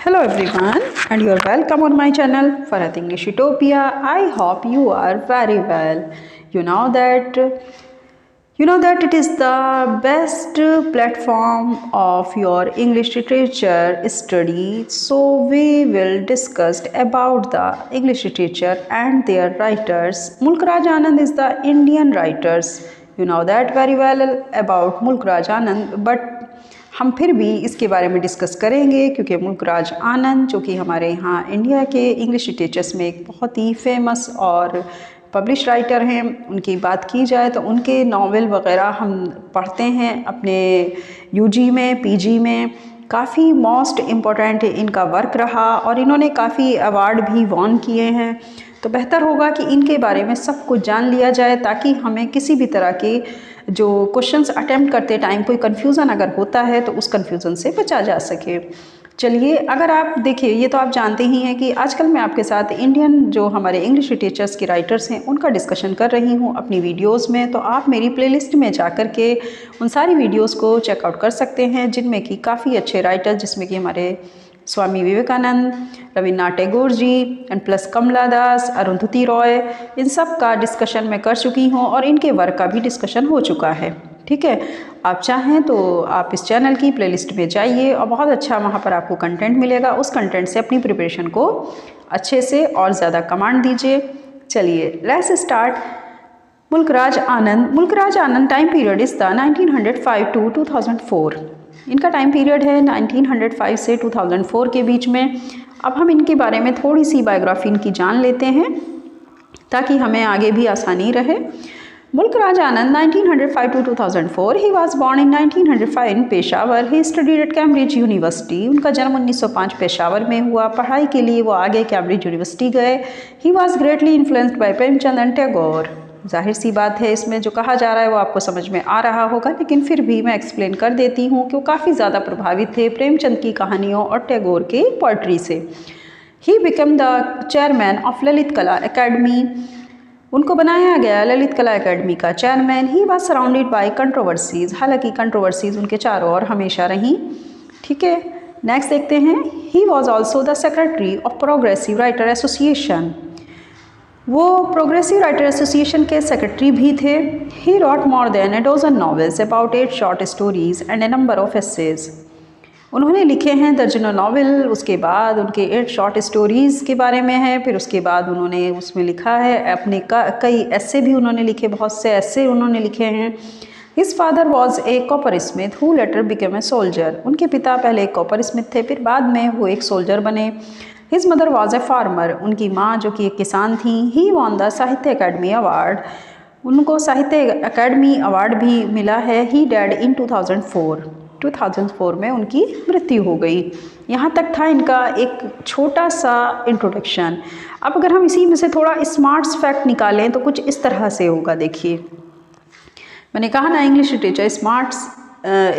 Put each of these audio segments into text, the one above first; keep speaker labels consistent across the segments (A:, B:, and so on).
A: Hello everyone, and you are welcome on my channel Farhat English Utopia. I hope you are very well. You know that it is the best platform of your English literature study. So we will discuss about the English literature and their writers. Mulk Raj Anand is the Indian writers. You know that very well about Mulk Raj Anand, but हम फिर भी इसके बारे में discuss करेंगे क्योंकि मुल्क राज आनंद जो कि हमारे यहाँ इंडिया के इंग्लिश लिटरेचर्स में एक बहुत ही फेमस और पब्लिश राइटर हैं। उनकी बात की जाए तो उनके नावल वगैरह हम पढ़ते हैं अपने यूजी में, पीजी में। काफ़ी मोस्ट इम्पोर्टेंट इनका वर्क रहा और इन्होंने काफ़ी अवार्ड भी वॉन किए हैं। तो बेहतर होगा कि इनके बारे में सब कुछ जान लिया जाए ताकि हमें किसी भी तरह के जो क्वेश्चंस अटेम्प्ट करते टाइम कोई कन्फ्यूज़न अगर होता है तो उस कन्फ्यूज़न से बचा जा सके। चलिए, अगर आप देखिए, ये तो आप जानते ही हैं कि आजकल मैं आपके साथ इंडियन जो हमारे इंग्लिश लिटरेचर्स के राइटर्स हैं उनका डिस्कशन कर रही हूँ अपनी वीडियोस में। तो आप मेरी प्लेलिस्ट में जा कर के उन सारी वीडियोस को चेकआउट कर सकते हैं जिनमें कि काफ़ी अच्छे राइटर, जिसमें कि हमारे स्वामी विवेकानंद, रविन्द्रनाथ टैगोर जी एंड प्लस कमला दास, अरुंधति रॉय, इन सब का डिस्कशन मैं कर चुकी हूँ और इनके वर्क का भी डिस्कशन हो चुका है। ठीक है, आप चाहें तो आप इस चैनल की प्लेलिस्ट में जाइए और बहुत अच्छा वहाँ पर आपको कंटेंट मिलेगा। उस कंटेंट से अपनी प्रिपरेशन को अच्छे से और ज़्यादा कमांड दीजिए। चलिए, let's start. Mulk Raj Anand time period is the 1905 to 2004। इनका टाइम पीरियड है 1905 से 2004 के बीच में। अब हम इनके बारे में थोड़ी सी बायोग्राफी इनकी जान लेते हैं ताकि हमें आगे भी आसानी रहे। मुल्क Raj Anand 1905 to 2004। He was born in 1905 in Peshawar. He studied at Cambridge university. उनका जन्म 1905 पेशावर में हुआ। पढ़ाई के लिए वो आगे कैम्ब्रिज यूनिवर्सिटी गए। He was greatly influenced by Premchand and Tagore. जाहिर सी बात है, इसमें जो कहा जा रहा है वो आपको समझ में आ रहा होगा, लेकिन फिर भी मैं एक्सप्लेन कर देती हूँ कि वो काफ़ी ज़्यादा प्रभावित थे प्रेमचंद की कहानियों और टैगोर के पोइट्री से। He become the chairman of Lalit कला एकेडमी। उनको बनाया गया ललित कला एकेडमी का chairman. He was surrounded by controversies. हालांकि कंट्रोवर्सीज उनके चारों ओर हमेशा रहीं। ठीक है, नेक्स्ट देखते हैं। He was also the secretary of progressive writer association. वो प्रोग्रेसिव राइटर एसोसिएशन के सेक्रेटरी भी थे। He wrote more than 12 novels, about 8 short stories and a number of essays. उन्होंने लिखे हैं दर्जनों नावल। उसके बाद उनके 8 शॉर्ट स्टोरीज़ के बारे में है। फिर उसके बाद उन्होंने उसमें लिखा है अपने कई ऐसे भी उन्होंने लिखे, बहुत से ऐसे उन्होंने लिखे हैं। His father was a copper Smith who letter became a soldier. उनके पिता पहले एक कॉपर स्मिथ थे, फिर बाद में वो एक सोल्जर बने। His mother was a farmer. उनकी माँ जो कि एक किसान थी। ही वॉन द साहित्य अकेडमी अवार्ड। उनको साहित्य अकेडमी अवार्ड भी मिला है। ही डैड इन 2004 में उनकी मृत्यु हो गई। यहाँ तक था इनका एक छोटा सा इंट्रोडक्शन। अब अगर हम इसी में से थोड़ा स्मार्ट्स फैक्ट निकालें तो कुछ इस तरह से होगा। देखिए, मैंने कहा ना, इंग्लिश लिटरेचर स्मार्ट्स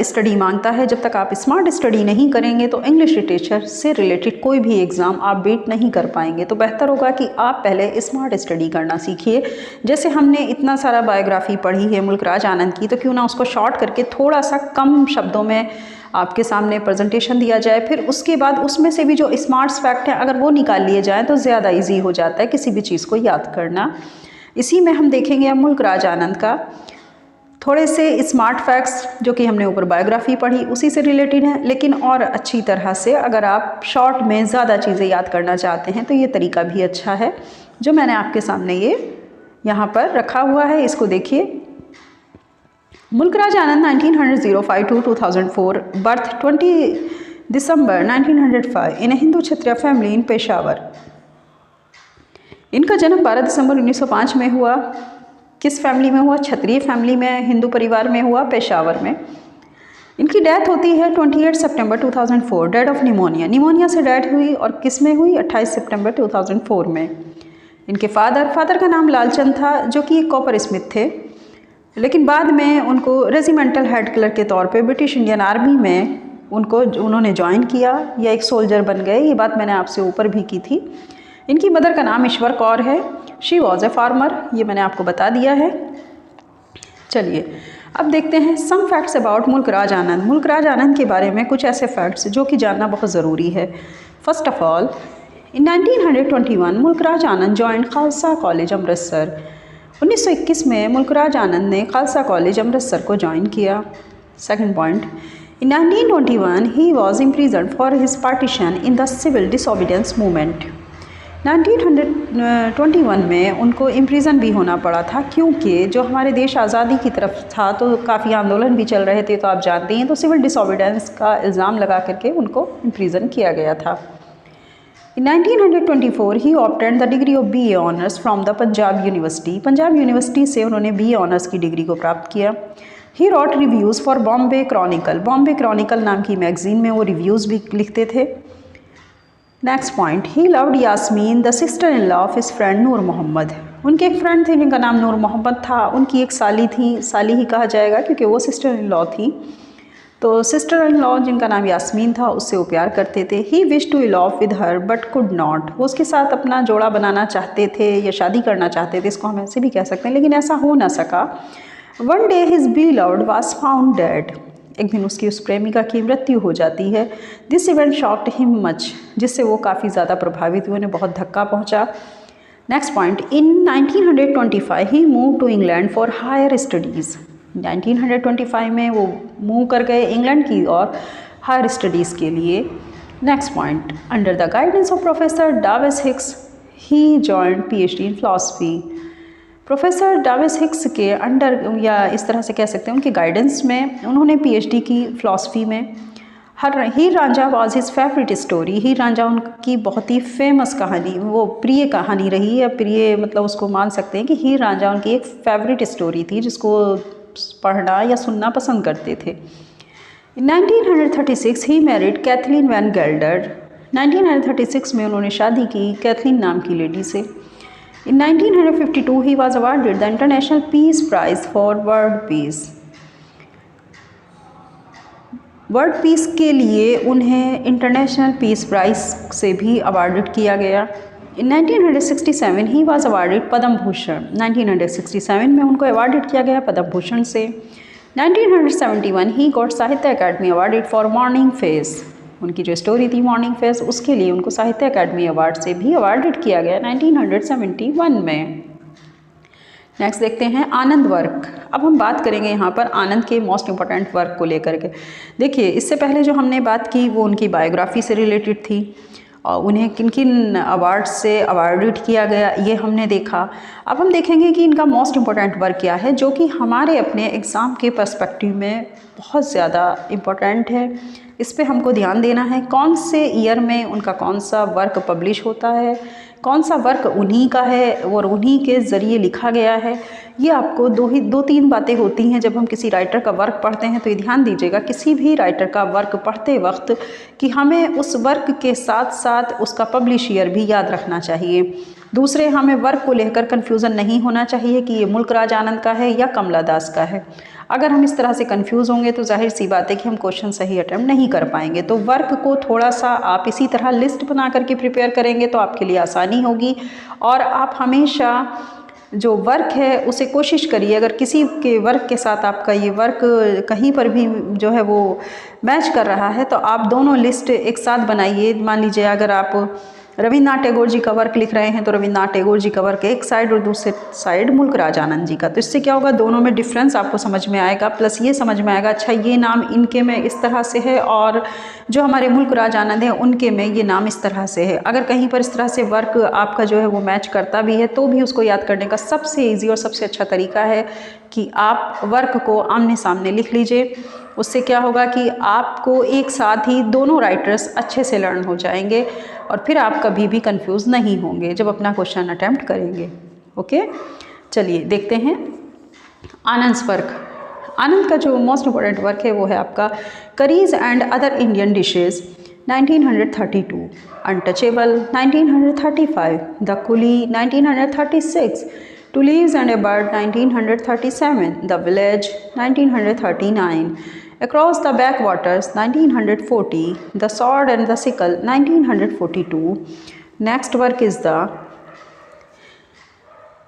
A: स्टडी मांगता है। जब तक आप स्मार्ट स्टडी नहीं करेंगे तो इंग्लिश लिटरेचर से रिलेटेड कोई भी एग्ज़ाम आप बीट नहीं कर पाएंगे। तो बेहतर होगा कि आप पहले स्मार्ट स्टडी करना सीखिए। जैसे हमने इतना सारा बायोग्राफी पढ़ी है मुल्क राज आनंद की, तो क्यों ना उसको शॉर्ट करके थोड़ा सा कम शब्दों में आपके सामने प्रेजेंटेशन दिया जाए। फिर उसके बाद उसमें से भी जो स्मार्ट्स फैक्ट हैं अगर वो निकाल लिए जाएँ तो ज़्यादा ईजी हो जाता है किसी भी चीज़ को याद करना। इसी में हम देखेंगे अब मुल्क राज आनंद का थोड़े से स्मार्ट फैक्ट्स जो कि हमने ऊपर बायोग्राफी पढ़ी उसी से रिलेटेड हैं, लेकिन और अच्छी तरह से अगर आप शॉर्ट में ज़्यादा चीज़ें याद करना चाहते हैं तो ये तरीका भी अच्छा है जो मैंने आपके सामने ये यहाँ पर रखा हुआ है। इसको देखिए। Mulk Raj Anand 1905 to 2004, birth 20 December 1905 in a Hindu Kshatriya family in Peshawar. इनका जन्म 12 दिसंबर 1905 में हुआ। किस फैमिली में हुआ? क्षत्रिय फैमिली में, हिंदू परिवार में हुआ, पेशावर में। इनकी डेथ होती है 28 सितंबर 2004, डेड ऑफ निमोनिया से डेथ हुई। और किस में हुई? 28 सितंबर 2004 में। इनके फादर का नाम लालचंद था जो कि एक कॉपर स्मिथ थे, लेकिन बाद में उनको रेजिमेंटल हेड क्लर्क के तौर पे ब्रिटिश इंडियन आर्मी में उन्होंने ज्वाइन किया या एक सोल्जर बन गए। ये बात मैंने आपसे ऊपर भी की थी। इनकी मदर का नाम ईश्वर कौर है। शी वॉज ए फार्मर, ये मैंने आपको बता दिया है। चलिए, अब देखते हैं सम फैक्ट्स अबाउट मुल्क राज आनंद। मुल्क राज आनंद के बारे में कुछ ऐसे फैक्ट्स जो कि जानना बहुत ज़रूरी है। First of all, in 1921, Mulk Raj Anand joined Khalsa college Amritsar. 1921 में मुल्कराज आनंद ने खालसा कॉलेज अमृतसर को ज्वाइन किया। Second point, in 1921, he was imprisoned for his partition in the civil disobedience movement. 1921 में उनको इम्प्रिज़न भी होना पड़ा था, क्योंकि जो हमारे देश आज़ादी की तरफ था तो काफ़ी आंदोलन भी चल रहे थे, तो आप जानते हैं, तो सिविल डिसोबीडियंस का इल्ज़ाम लगा करके उनको इम्प्रिज़न किया गया था। In 1924 he obtained the degree of BA Honours from the Punjab university. Punjab university से उन्होंने BA ऑनर्स की डिग्री को प्राप्त किया। He wrote reviews for Bombay chronicle. Bombay chronicle नाम की मैगज़ीन में वो रिव्यूज़ भी लिखते थे। Next point, he loved Yasmin the sister in law of his friend Noor Mohammad. उनके एक फ्रेंड थे जिनका नाम नूर मोहम्मद था, उनकी एक साली थी, साली ही कहा जाएगा क्योंकि वो सिस्टर इन लॉ थी। तो सिस्टर इन लॉ जिनका नाम यास्मीन था, उससे वो प्यार करते थे। He wish to elope with her but could not. वो उसके साथ अपना जोड़ा बनाना चाहते थे या शादी करना चाहते थे, इसको हम ऐसे भी कह सकते हैं, लेकिन ऐसा हो ना सका। One day his beloved was found dead. एक दिन उसकी उस प्रेमिका की मृत्यु हो जाती है। This event shocked him much, जिससे वो काफ़ी ज़्यादा प्रभावित हुए, उन्हें बहुत धक्का पहुंचा। नेक्स्ट पॉइंट, इन 1925 ही move to England for higher studies. 1925 में वो मूव कर गए इंग्लैंड की और हायर स्टडीज़ के लिए। Next point, under the guidance of professor Davis Hicks he joined PhD in philosophy. Professor Davis Hicks के अंडर, या इस तरह से कह सकते हैं उनके गाइडेंस में, उन्होंने PhD की फ़िलासफ़ी में। Heer Ranjha was his favourite story. Heer Ranjha उनकी बहुत ही फेमस कहानी, वो प्रिय कहानी रही है, प्रिय मतलब उसको मान सकते हैं कि हीर रांझा उनकी एक फेवरेट स्टोरी थी जिसको पढ़ना या सुनना पसंद करते थे। इन 1936 ही मैरिड कैथलीन वैन गेल्डर। 1936 में उन्होंने शादी की कैथलीन नाम की लेडी से। In 1952 he was awarded the International Peace Prize for World Peace. World peace के लिए उन्हें इंटरनेशनल पीस प्राइज़ से भी अवार्डेड किया गया। In 1967 he was awarded Padma Bhushan. 1967 में उनको अवार्डेड किया गया पद्म भूषण से। 1971 he got साहित्य अकादमी अवार्डेड फॉर मॉर्निंग फेस। उनकी जो स्टोरी थी मॉर्निंग फेस, उसके लिए उनको साहित्य अकादमी अवार्ड से भी अवार्डेड किया गया 1971 में। नेक्स्ट देखते हैं आनंद वर्क। अब हम बात करेंगे यहाँ पर आनंद के मोस्ट इम्पॉर्टेंट वर्क को लेकर के। देखिए, इससे पहले जो हमने बात की वो उनकी बायोग्राफी से रिलेटेड थी और उन्हें किन किन अवार्ड से अवार्डेड किया गया ये हमने देखा। अब हम देखेंगे कि इनका मोस्ट इम्पॉर्टेंट वर्क क्या है, जो कि हमारे अपने एग्ज़ाम के पर्सपेक्टिव में बहुत ज़्यादा इम्पॉर्टेंट है। इस पे हमको ध्यान देना है, कौन से ईयर में उनका कौन सा वर्क पब्लिश होता है, कौन सा वर्क उन्हीं का है और उन्हीं के ज़रिए लिखा गया है। ये आपको दो तीन बातें होती हैं जब हम किसी राइटर का वर्क पढ़ते हैं, तो ये ध्यान दीजिएगा किसी भी राइटर का वर्क पढ़ते वक्त कि हमें उस वर्क के साथ साथ उसका पब्लिश ईयर भी याद रखना चाहिए। दूसरे, हमें वर्क को लेकर कन्फ्यूज़न नहीं होना चाहिए कि ये मुल्कराज आनंद का है या कमला दास का है। अगर हम इस तरह से कंफ्यूज होंगे तो जाहिर सी बात है कि हम क्वेश्चन सही अटेम्प्ट नहीं कर पाएंगे। तो वर्क को थोड़ा सा आप इसी तरह लिस्ट बना करके प्रिपेयर करेंगे तो आपके लिए आसानी होगी। और आप हमेशा जो वर्क है उसे कोशिश करिए, अगर किसी के वर्क के साथ आपका ये वर्क कहीं पर भी जो है वो मैच कर रहा है तो आप दोनों लिस्ट एक साथ बनाइए। मान लीजिए अगर आप रविन्द्रनाथ टैगोर जी का वर्क लिख रहे हैं तो रविन्द्रनाथ टैगोर जी का वर्क एक साइड और दूसरे साइड मुल्कराज आनंद जी का, तो इससे क्या होगा, दोनों में डिफरेंस आपको समझ में आएगा। प्लस ये समझ में आएगा अच्छा ये नाम इनके में इस तरह से है और जो हमारे मुल्कराज आनंद हैं उनके में ये नाम इस तरह से है। अगर कहीं पर इस तरह से वर्क आपका जो है वो मैच करता भी है तो भी उसको याद करने का सबसे ईजी और सबसे अच्छा तरीका है कि आप वर्क को आमने सामने लिख लीजिए। उससे क्या होगा कि आपको एक साथ ही दोनों राइटर्स अच्छे से लर्न हो जाएंगे और फिर आप कभी भी कंफ्यूज नहीं होंगे जब अपना क्वेश्चन अटेम्प्ट करेंगे। ओके, चलिए देखते हैं आनंद वर्क। आनंद का जो मोस्ट इम्पॉर्टेंट वर्क है वो है आपका curries and other Indian dishes 1932, untouchable 1935, the coolie 1936, two leaves and a bird 1937, the village 1939, Across the Backwaters 1940, The Sword and the Sickle 1942. Next work is the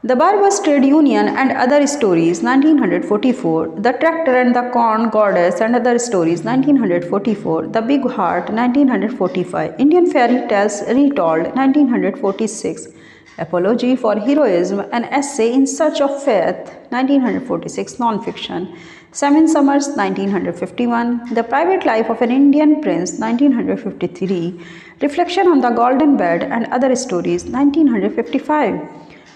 A: The Barbers Trade Union and Other Stories, 1944. The Tractor and the Corn Goddess and Other Stories, 1944. The Big Heart, 1945. Indian Fairy Tales Retold, 1946. Apology for Heroism, an essay in search of faith, 1946, non-fiction. Seven Summers, 1951. The Private Life of an Indian Prince, 1953. Reflection on the Golden Bed and Other Stories, 1955.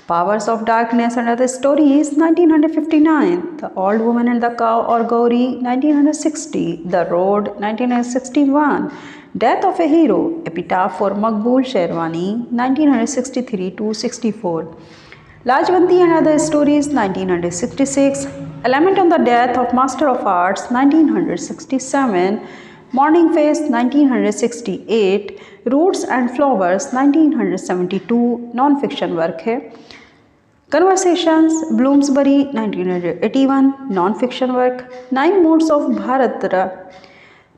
A: Powers of Darkness and Other Stories, 1959. The Old Woman and the Cow or Gauri, 1960. The Road, 1961. Death of a Hero, Epitaph for Maqbool Sherwani, 1963-64. Lajvanti and Other Stories, 1966. Element on the Death of Master of Arts, 1967. Morning Face, 1968. Roots and Flowers, 1972. Non-fiction work है. Conversations, Bloomsbury, 1981. Non-fiction work. 9 Moods of Bharatra,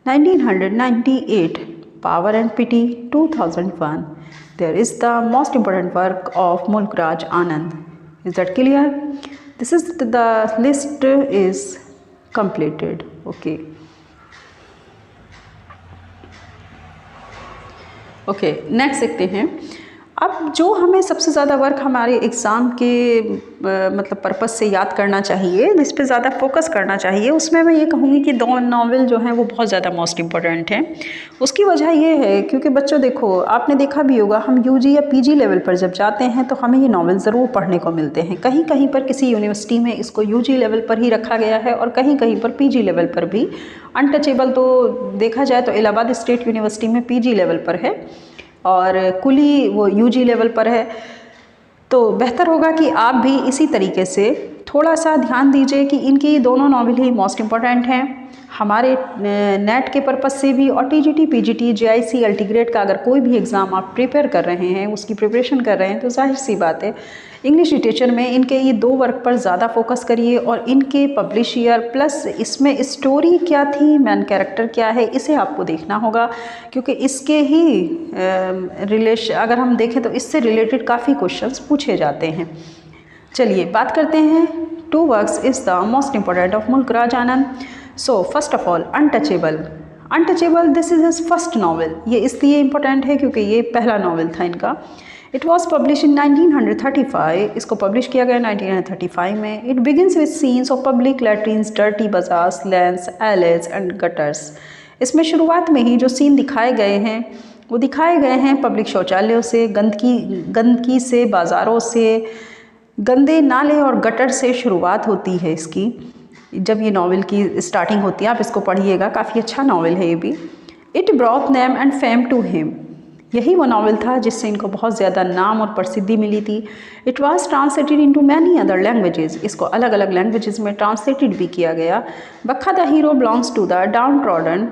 A: 1998. Power and Pity, 2001. There is the most important work of Mulk Raj Anand. Is that clear? This is the list is completed. Okay. Okay next देखते हैं. अब जो हमें सबसे ज़्यादा work हमारे exam के मतलब पर्पस से याद करना चाहिए, जिस पे ज़्यादा फोकस करना चाहिए, उसमें मैं ये कहूँगी कि 2 नॉवेल जो हैं वो बहुत ज़्यादा मोस्ट इम्पॉर्टेंट हैं. उसकी वजह ये है क्योंकि बच्चों देखो, आपने देखा भी होगा, हम यूजी या पीजी लेवल पर जब जाते हैं तो हमें ये नॉवेल ज़रूर पढ़ने को मिलते हैं. कहीं कहीं पर किसी यूनिवर्सिटी में इसको यूजी लेवल पर ही रखा गया है और कहीं कहीं पर पीजी लेवल पर भी. अनटचेबल तो देखा जाए तो इलाहाबाद स्टेट यूनिवर्सिटी में पीजी लेवल पर है और कुली वो यूजी लेवल पर है. तो बेहतर होगा कि आप भी इसी तरीके से थोड़ा सा ध्यान दीजिए कि इनकी दोनों नॉवेल ही मोस्ट इम्पॉर्टेंट हैं हमारे नेट के पर्पस से भी, और टीजीटी, पीजीटी, जेआईसी, अल्टीग्रेड का अगर कोई भी एग्ज़ाम आप प्रिपेयर कर रहे हैं, उसकी प्रिपरेशन कर रहे हैं, तो जाहिर सी बात है इंग्लिश लिटरेचर में इनके ये 2 वर्क पर ज़्यादा फोकस करिए और इनके पब्लिश ईयर प्लस इसमें स्टोरी क्या थी, मैन कैरेक्टर क्या है, इसे आपको देखना होगा क्योंकि इसके ही अगर हम देखें तो इससे रिलेटेड काफ़ी क्वेश्चंस पूछे जाते हैं. चलिए बात करते हैं. 2 works is the most important of Mulk Raj Anand. So first of all untouchable. This is his first novel. ये इसलिए इम्पोर्टेंट है क्योंकि ये पहला नॉवल था इनका. It was publish in 1935. इसको पब्लिश किया गया 1935 में. It begins with scenes of public latrines, dirty bazaars, lands, alleged and gutters. इसमें शुरुआत में ही जो सीन दिखाए गए हैं वो दिखाए गए हैं पब्लिक शौचालयों से, गंदगी से, बाज़ारों से, गंदे नाले और गटर से शुरुआत होती है इसकी. जब ये नावल की स्टार्टिंग होती है, आप इसको पढ़िएगा, काफ़ी अच्छा नावल है ये भी. It brought name and fame to him. यही वो नावल था जिससे इनको बहुत ज़्यादा नाम और प्रसिद्धि मिली थी. It was translated into many other languages. इसको अलग अलग लैंग्वेजेस में ट्रांसलेटेड भी किया गया. Bakha the hero belongs to the downtrodden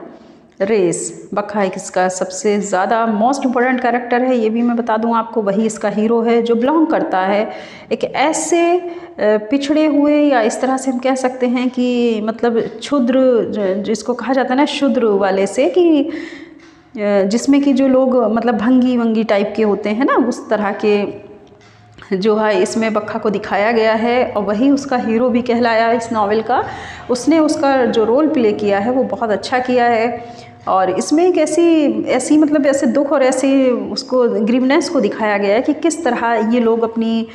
A: race. Bakha एक इसका सबसे ज़्यादा मोस्ट इम्पॉर्टेंट कैरेक्टर है, ये भी मैं बता दूं आपको. वही इसका हीरो है जो बिलोंग करता है एक ऐसे पिछड़े हुए, या इस तरह से हम कह सकते हैं कि मतलब क्षुद्र, जिसको कहा जाता है ना शूद्र वाले से, कि जिसमें कि जो लोग मतलब भंगी वंगी टाइप के होते हैं ना, उस तरह के जो है इसमें बक्खा को दिखाया गया है. और वही उसका हीरो भी कहलाया इस नावल का. उसने उसका जो रोल प्ले किया है वो बहुत अच्छा किया है. और इसमें एक ऐसी मतलब ऐसे दुख और ऐसे उसको ग्रीवनेस को दिखाया गया है कि किस तरह ये लोग अपनी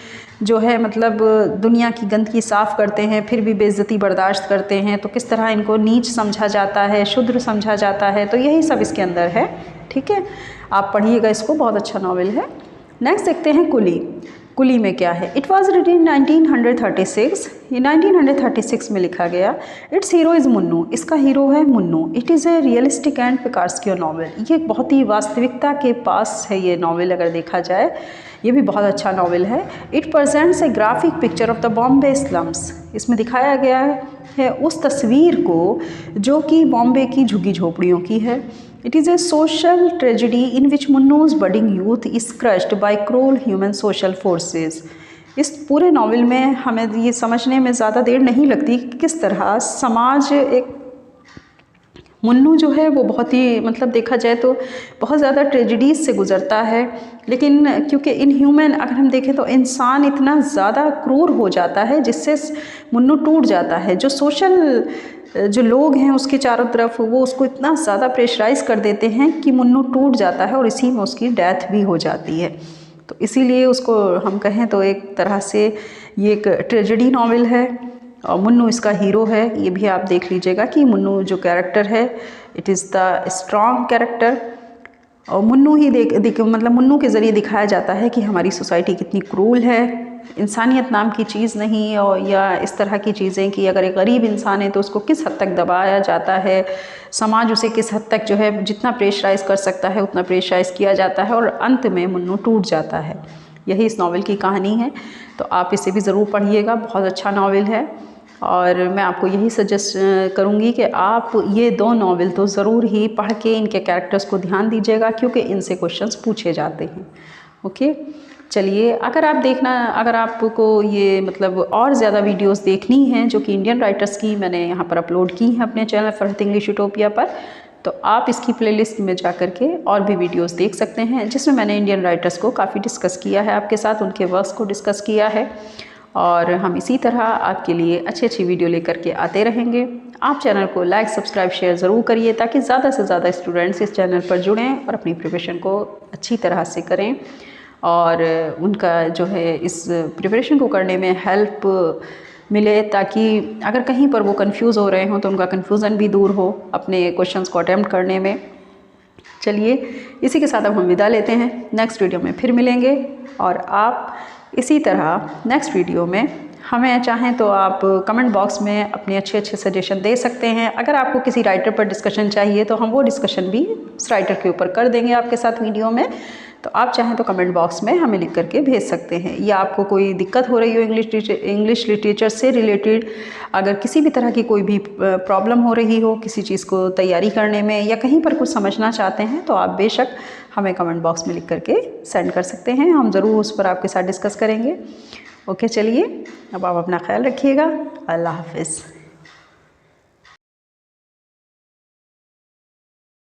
A: जो है मतलब दुनिया की गंदगी साफ़ करते हैं, फिर भी बेइज्जती बर्दाश्त करते हैं. तो किस तरह इनको नीच समझा जाता है, शूद्र समझा जाता है. तो यही सब इसके अंदर है. ठीक है, आप पढ़िएगा इसको, बहुत अच्छा नावल है. नेक्स्ट देखते हैं कुली. कुली में क्या है. It was written in 1936. ये 1936 में लिखा गया. Its hero is Munnu. इसका हीरो है Munnu. It is a realistic and picaresque novel. ये बहुत ही वास्तविकता के पास है ये नावल अगर देखा जाए. ये भी बहुत अच्छा नावल है. It presents A graphic picture of the Bombay slums. इसमें दिखाया गया है उस तस्वीर को जो कि बॉम्बे की झुग्गी झोपड़ियों की है. It is a social tragedy in which Munno's budding youth is crushed by cruel human social forces. इस पूरे नावल में हमें ये समझने में ज़्यादा देर नहीं लगती कि किस तरह समाज एक मुन्नू जो है वो बहुत ही मतलब देखा जाए तो बहुत ज़्यादा ट्रेजिडीज़ से गुज़रता है, लेकिन क्योंकि इनह्यूमन अगर हम देखें तो इंसान इतना ज़्यादा क्रूर हो जाता है जिससे मुन्नू टूट जाता है। जो सोशल जो लोग हैं उसके चारों तरफ वो उसको इतना ज़्यादा प्रेशराइज़ कर देते हैं कि मुन्नू टूट जाता है और इसी में उसकी डेथ भी हो जाती है। तो इसीलिए उसको हम कहें तो एक तरह से ये एक ट्रेजेडी नॉवेल है और मुन्नू इसका हीरो है। ये भी आप देख लीजिएगा कि मुन्नू जो कैरेक्टर है it is the strong character, और मुन्नू ही मतलब मुन्नू के ज़रिए दिखाया जाता है कि हमारी सोसाइटी कितनी क्रूल है, इंसानियत नाम की चीज़ नहीं, और या इस तरह की चीज़ें कि अगर एक गरीब इंसान है तो उसको किस हद तक दबाया जाता है, समाज उसे किस हद तक जो है जितना प्रेशराइज़ कर सकता है उतना प्रेशराइज़ किया जाता है और अंत में मुन्नू टूट जाता है। यही इस नावल की कहानी है। तो आप इसे भी ज़रूर पढ़िएगा, बहुत अच्छा नावल है और मैं आपको यही सजेस्ट करूँगी कि आप ये 2 नावल तो ज़रूर ही पढ़ के इनके कैरेक्टर्स को ध्यान दीजिएगा क्योंकि इनसे क्वेश्चंस पूछे जाते हैं। ओके, चलिए अगर आपको ये मतलब और ज़्यादा वीडियोस देखनी हैं जो कि इंडियन राइटर्स की मैंने यहाँ पर अपलोड की हैं अपने चैनल फरहत इंग्लिश यूटोपिया पर, तो आप इसकी प्लेलिस्ट में जा कर के और भी वीडियोस देख सकते हैं जिसमें मैंने इंडियन राइटर्स को काफ़ी डिस्कस किया है, आपके साथ उनके वर्क्स को डिस्कस किया है और हम इसी तरह आपके लिए अच्छी वीडियो लेकर के आते रहेंगे। आप चैनल को लाइक सब्सक्राइब शेयर ज़रूर करिए ताकि ज़्यादा से ज़्यादा स्टूडेंट्स इस चैनल पर जुड़ें और अपनी प्रिपरेशन को अच्छी तरह से करें और उनका जो है इस प्रिपरेशन को करने में हेल्प मिले ताकि अगर कहीं पर वो कंफ्यूज हो रहे हों तो उनका कंफ्यूजन भी दूर हो अपने क्वेश्चंस को अटेम्प्ट करने में। चलिए इसी के साथ अब हम विदा लेते हैं, नेक्स्ट वीडियो में फिर मिलेंगे और आप इसी तरह नेक्स्ट वीडियो में हमें चाहें तो आप कमेंट बॉक्स में अपने अच्छे सजेशन दे सकते हैं। अगर आपको किसी राइटर पर डिस्कशन चाहिए तो हम वो डिस्कशन भी उस राइटर के ऊपर कर देंगे आपके साथ वीडियो में, तो आप चाहें तो कमेंट बॉक्स में हमें लिख करके भेज सकते हैं। या आपको कोई दिक्कत हो रही हो इंग्लिश लिटरेचर से रिलेटेड, अगर किसी भी तरह की कोई भी प्रॉब्लम हो रही हो किसी चीज़ को तैयारी करने में या कहीं पर कुछ समझना चाहते हैं तो आप बेशक हमें कमेंट बॉक्स में लिख करके सेंड कर सकते हैं, हम ज़रूर उस पर आपके साथ डिस्कस करेंगे। ओके, चलिए अब आप अपना ख्याल रखिएगा, अल्लाह हाफ़िज़।